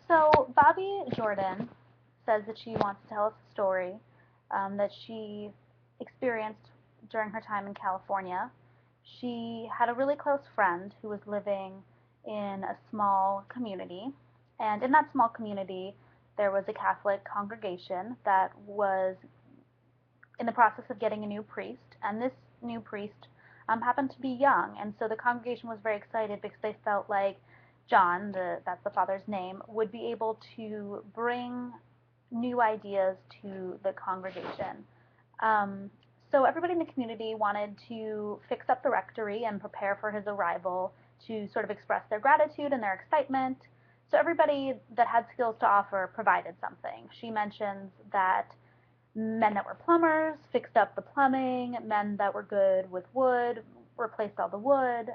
So Bobby Jordan says that she wants to tell us a story that she experienced during her time in California. She had a really close friend who was living in a small community, and in that small community, there was a Catholic congregation that was in the process of getting a new priest, and this new priest happened to be young, and so the congregation was very excited because they felt like John, that's the father's name, would be able to bring new ideas to the congregation. Um, so everybody in the community wanted to fix up the rectory and prepare for his arrival to sort of express their gratitude and their excitement. So everybody that had skills to offer provided something. She mentions that men that were plumbers fixed up the plumbing, men that were good with wood replaced all the wood.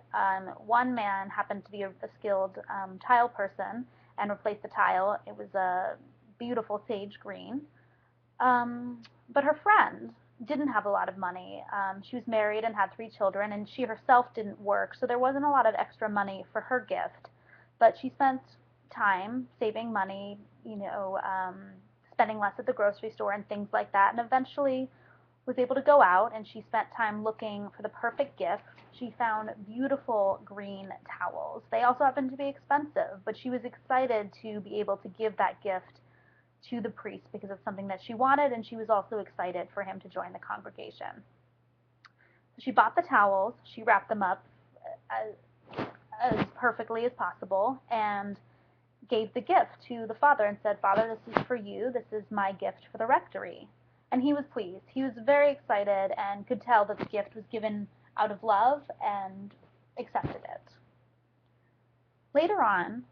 One man happened to be a skilled tile person and replaced the tile. It was a beautiful sage green. But her friend didn't have a lot of money. She was married and had 3 children, and she herself didn't work, so there wasn't a lot of extra money for her gift. But she spent time saving money, spending less at the grocery store and things like that, and eventually was able to go out, and she spent time looking for the perfect gift. She found beautiful green towels. They also happened to be expensive, but she was excited to be able to give that gift to the priest because it's something that she wanted, and she was also excited for him to join the congregation. So she bought the towels, she wrapped them up as perfectly as possible, and gave the gift to the father and said, "Father, this is for you. This is my gift for the rectory." And he was pleased. He was very excited and could tell that the gift was given out of love and accepted it. Later on,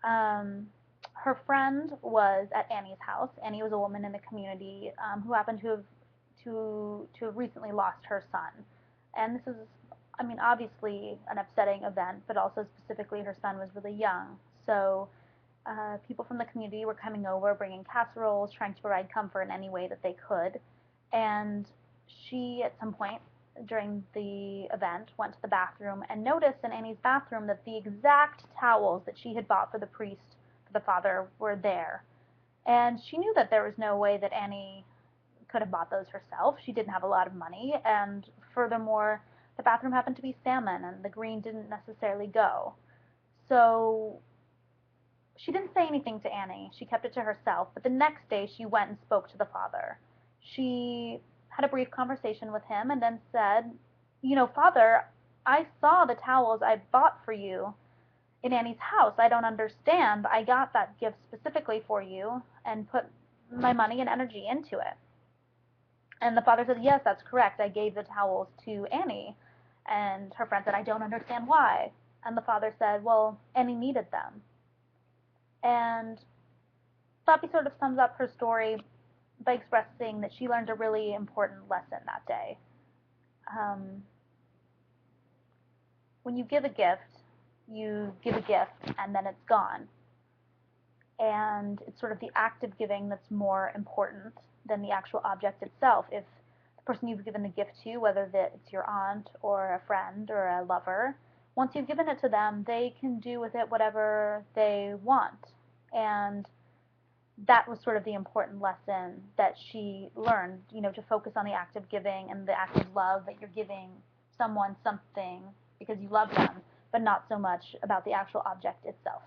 her friend was at Annie's house. Annie was a woman in the community who happened to have recently lost her son. And this is, obviously an upsetting event, but also specifically her son was really young. So people from the community were coming over, bringing casseroles, trying to provide comfort in any way that they could. And she, at some point during the event, went to the bathroom and noticed in Annie's bathroom that the exact towels that she had bought for the priest, for the father, were there. And she knew that there was no way that Annie could have bought those herself. She didn't have a lot of money, and furthermore, the bathroom happened to be salmon, and the green didn't necessarily go. So she didn't say anything to Annie. She kept it to herself. But the next day, she went and spoke to the father. She had a brief conversation with him and then said, "Father, I saw the towels I bought for you in Annie's house. I don't understand. I got that gift specifically for you and put my money and energy into it." And the father said, "Yes, that's correct. I gave the towels to Annie." And her friend said, "I don't understand why." And the father said, "Well, Annie needed them." And Poppy sort of sums up her story by expressing that she learned a really important lesson that day. When you give a gift and then it's gone. And it's sort of the act of giving that's more important than the actual object itself. If the person you've given the gift to, whether it's your aunt or a friend or a lover, once you've given it to them, they can do with it whatever they want. And that was sort of the important lesson that she learned, to focus on the act of giving and the act of love, that you're giving someone something because you love them, but not so much about the actual object itself.